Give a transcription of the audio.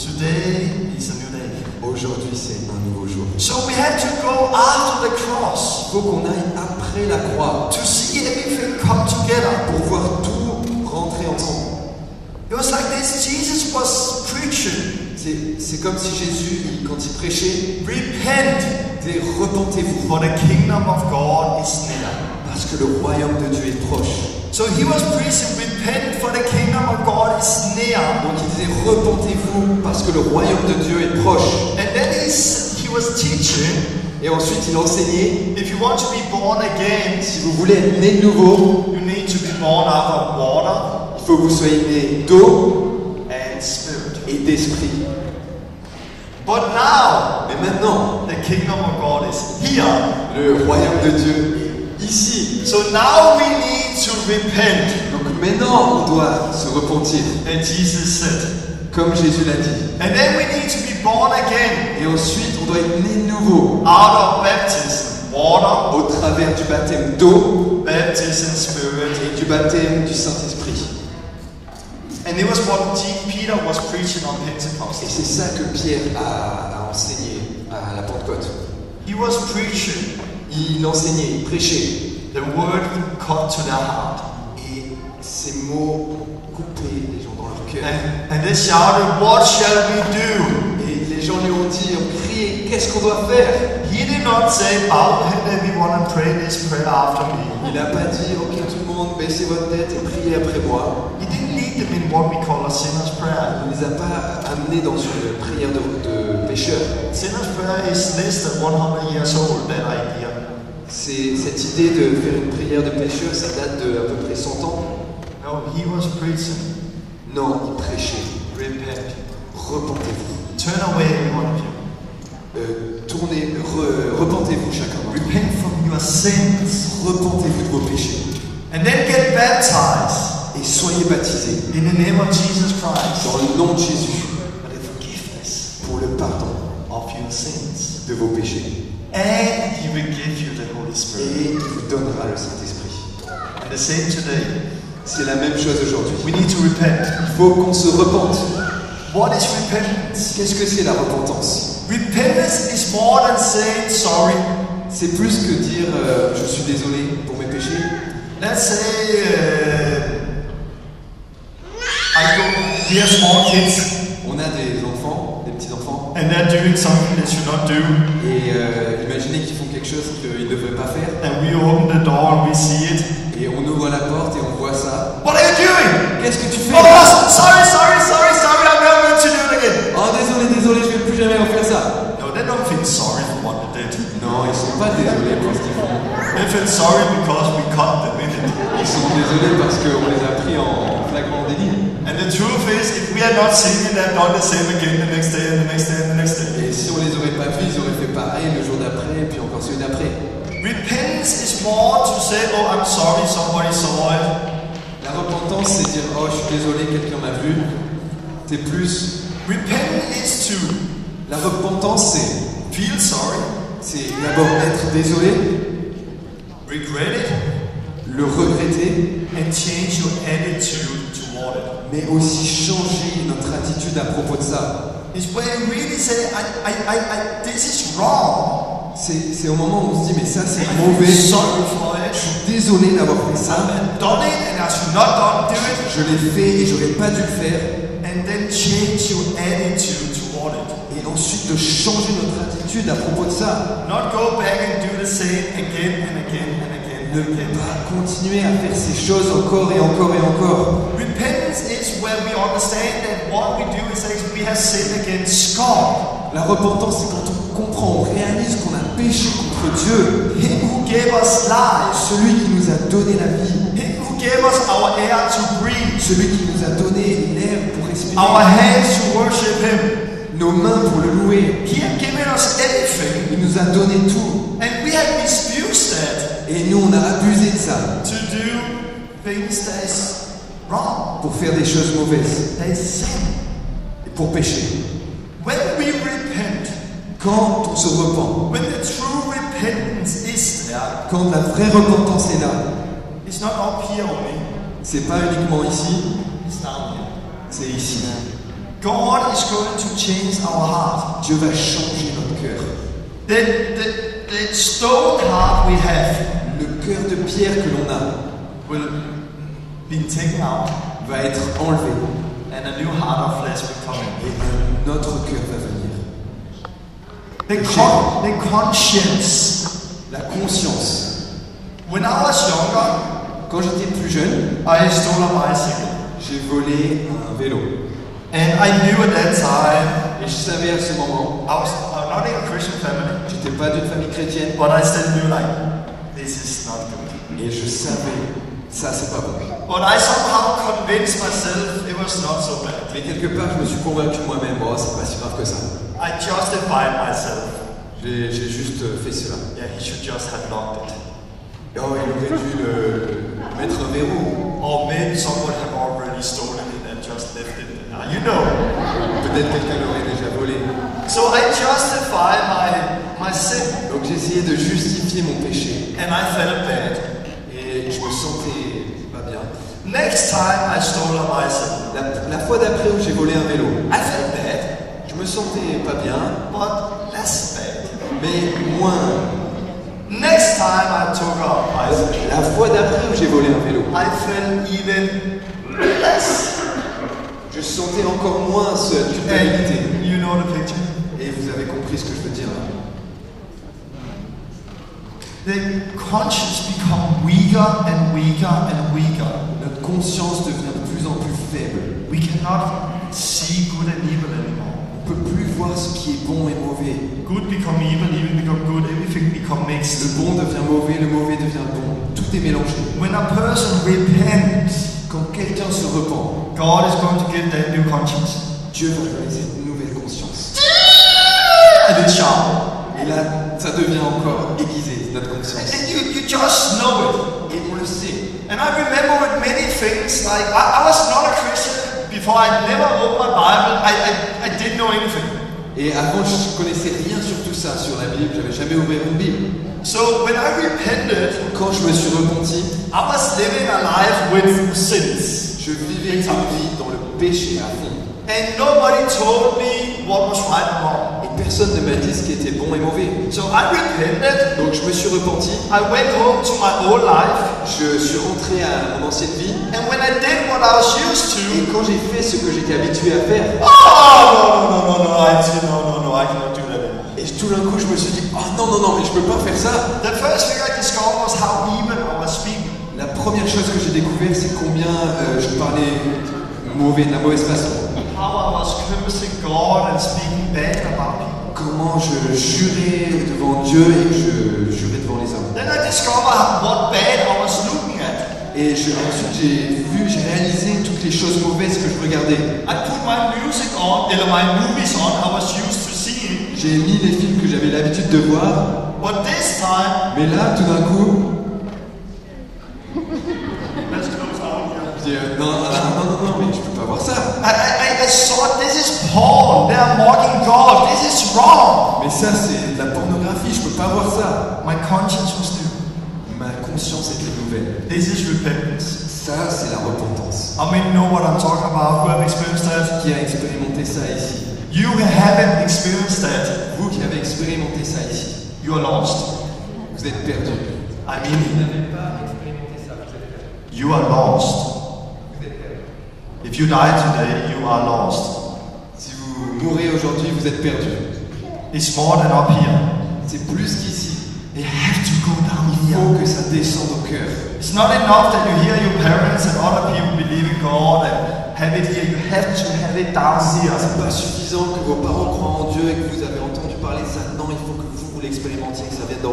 Today is a new day. Aujourd'hui, c'est un nouveau jour. So we have to go after the cross Il faut qu'on aille après la croix to see everything come together. pour voir tout rentrer ensemble. It was like this. Jesus was preaching. C'est comme si Jésus, quand il prêchait, Repent, disait repentez-vous, for the kingdom of God is near. parce que le royaume de Dieu est proche. So he was preaching, repent, for the kingdom of God is near. Donc il disait repentez-vous, parce que le royaume de Dieu est proche. And then he was teaching, Et ensuite il enseignait, if you want to be born again, si vous voulez être né de nouveau, you need to be born out of water il faut que vous soyez né d'eau and spirit. et d'esprit. But now, Mais maintenant, the kingdom of God is here. le royaume de Dieu est ici. So now we need to repent. Donc maintenant, on doit se repentir, And Jesus said. comme Jésus l'a dit. And then we need to be born again Et ensuite, on doit être né de nouveau, out of baptism, water, au travers du baptême d'eau baptism, spirit. et du baptême du Saint-Esprit. And it was what Peter was preaching on Et Pentecost. c'est ça que Pierre a enseigné à la Pentecôte. He was preaching. Il enseignait, il prêchait. The word cut to their heart. Et ces mots coupaient les gens dans leur cœur. And they shouted, what shall we do? Et les gens lui ont dit, ont crié, qu'est-ce qu'on doit faire? He did not say, bow your head everyone and pray this prayer after me. Il n'a pas dit, ok tout le monde, baissez votre tête et priez après moi. He didn't lead them in what we call a sinner's prayer. Il ne les a pas amenés dans une prière de pécheur. Sinner's prayer is less than 100 years old, that idea. C'est cette idée de faire une prière de pécheur, ça date de à peu près 100 ans. No, he was preaching, Non, il prêchait. repent. Repentez-vous. Turn away, every one of you. Tournez, repentez-vous chacun d'entre vous. Repent from your sins. Repentez-vous de vos péchés. And then get baptized Et soyez baptisés in the name of Jesus Christ dans le nom de Jésus for the forgiveness pour le pardon of your sins. de vos péchés. And he will give you the Holy Et Spirit. il vous donnera le Saint-Esprit. And the same today. C'est la même chose aujourd'hui. We need to repent. Il faut qu'on se repente. What is repentance? Qu'est-ce que c'est la repentance? Repentance is more than saying sorry. C'est plus que dire je suis désolé pour mes péchés. Let's say we have small kids On a des enfants, des petits-enfants, and they're doing something they should not do. et imaginez qu'ils font quelque chose qu'ils ne devraient pas faire. And we open the door and we see it. Et on ouvre la porte et on voit ça. What are you doing? Qu'est-ce que tu fais? Oh, sorry, I'm never going to do it again. Oh désolé, je vais plus jamais refaire ça. No, they don't feel sorry for what they did. Non, ils sont pas désolés pour ce qu'ils font. They feel sorry because we caught them in it. Ils sont désolés parce qu'on les a pris en flagrant délit. And the truth is, if we had not seen it, they've done the same again the next day and the next day and the next day. Et si on les aurait pas vus, ils auraient fait pareil le jour d'après et puis encore celui d'après. Repentance is more to say, oh, I'm sorry, somebody saw it. La repentance, c'est dire oh je suis désolé, quelqu'un m'a vu. C'est plus. Repentance is to La repentance, feel sorry, c'est d'abord être désolé, regret it, le regretter, and change your attitude toward it. mais aussi changer notre attitude à propos de ça. It's when you really say, this is wrong. C'est au moment où on se dit mais ça c'est I'm mauvais. sorry for Je it. suis désolé d'avoir fait ça. I've done it and I should not do it. Je l'ai fait et j'aurais pas dû le faire. And then change your attitude toward it. Et ensuite de changer notre attitude à propos de ça. Not go back and do the same again and again and again Ne and again. pas continuer à faire ces choses encore et encore et encore. Repentance is where we understand that what we do is that we have sinned against God. La repentance, c'est quand on comprend, on réalise qu'on a péché contre Dieu. Him who gave us life. Celui qui nous a donné la vie. Him who gave us our air to breathe. Celui qui nous a donné l'air pour respirer. Our hands to worship Him. Nos mains pour le louer. He had given us everything. Il nous a donné tout. And we had misused that Et nous, on a abusé de ça. to do things that is wrong. Pour faire des choses mauvaises. That is sin. Et pour pécher. When we repent, Quand on se repent. when the true repentance is there, Quand la vraie repentance est là. it's not up here only, C'est pas uniquement ici. it's down here. C'est ici. God is going to change our heart. Dieu va changer notre cœur. The stone heart we have Le cœur de pierre que l'on a will be taken out, va être enlevé and a new heart of flesh will come in. et un autre cœur va venir. The conscience. La conscience. When I was younger, Quand j'étais plus jeune, I stole a bicycle. j'ai volé un vélo. And I knew at that time, Et je savais à ce moment, I'm not in a Christian family, j'étais pas d'une famille chrétienne, but I still knew like, this is not good. et je savais, ça c'est pas bon. But I somehow convinced myself it was not so bad. Mais quelque part, je me suis convaincu moi-même, oh, c'est pas si grave que ça. I justified myself. J'ai juste fait cela. Yeah, he should just have locked it. Oh, il aurait dû le mettre un verrou. Or maybe someone had already stolen it and just left it there. You know. Peut-être quelqu'un l'aurait déjà volé. So I justified my sin. Donc j'ai essayé de justifier mon péché. And I felt bad. Et je me sentais pas bien. Next time I stole a bicycle. La fois d'après où j'ai volé un vélo, I felt bad, je me sentais pas bien, but less bad. mais moins. Next time I took a bicycle, La fois d'après où j'ai volé un vélo, I felt even less. je sentais encore moins cette culpabilité. And you know the picture? Et vous avez compris ce que je veux dire là. The conscience become weaker and weaker and weaker. Notre conscience devient de plus en plus faible. We cannot see good and evil anymore. On ne peut plus voir ce qui est bon et mauvais. Good become evil, evil become good, everything become Le mixed. bon devient mauvais, le mauvais devient bon. Tout est mélangé. When a person repents, Quand quelqu'un se repent, God is going to give them new conscience. Dieu va réaliser une nouvelle conscience. And it's sharp. Et là, ça devient encore aiguisé, notre conscience. And you just know Et on le sait. it. And I remember with many things, like I was not a Christian before, I never opened my Bible, I didn't know anything. Et avant, je connaissais rien sur tout ça, sur la Bible. J'avais jamais ouvert une Bible. So when I repented, Quand je me suis repenti, I was living a life with sins. je vivais une vie dans le péché à fond. And nobody told me what was right and wrong. Et personne ne m'a dit ce qui était bon et mauvais. So I repented, Donc je me suis repenti. I went home to my old life, Je suis rentré à mon ancienne vie. and when I did what I was used Et to, quand j'ai fait ce que j'étais habitué à faire, I cannot do that anymore. et tout d'un coup je me suis dit, oh non, non, non, mais je peux pas faire ça. The first thing I discovered was how evil I was speaking. La première chose que j'ai découvert, c'est combien je parlais mauvais, de la mauvaise façon. How I was cursing God and speaking bad about people. Comment je jurais devant Dieu et que je jurais devant les hommes. Then I discovered what bad I was looking at. Et ensuite j'ai réalisé toutes les choses mauvaises que je regardais. I put my music on, my movies on, I was used to seeing. J'ai mis les films que j'avais l'habitude de voir, But this time, mais là, tout d'un coup, let's close down here. je dis non, non, mais je peux pas voir ça. I saw this is porn. They are mocking God. This is wrong. Mais ça, c'est de la pornographie, je peux pas voir ça. My conscience was new. Ma conscience était nouvelle. This is repentance. Ça, c'est la repentance. I mean, know what I'm talking about. Who have experienced that? Qui a expérimenté ça ici? You haven't experienced that. Vous qui avez expérimenté ça ici, You are lost. vous êtes perdu. I mean, you are lost. If you die today, you are lost. Si vous mourrez aujourd'hui, vous êtes perdu. It's more than up here. C'est plus qu'ici. It has to go down Il here. faut que ça descende au cœur. It's not enough that you hear your parents and other people believe in God and have it here. You have to have it down here. C'est pas suffisant que vos parents croient en Dieu et que vous avez entendu parler de ça. Non, il faut que vous l'expérimentiez, que ça vienne dans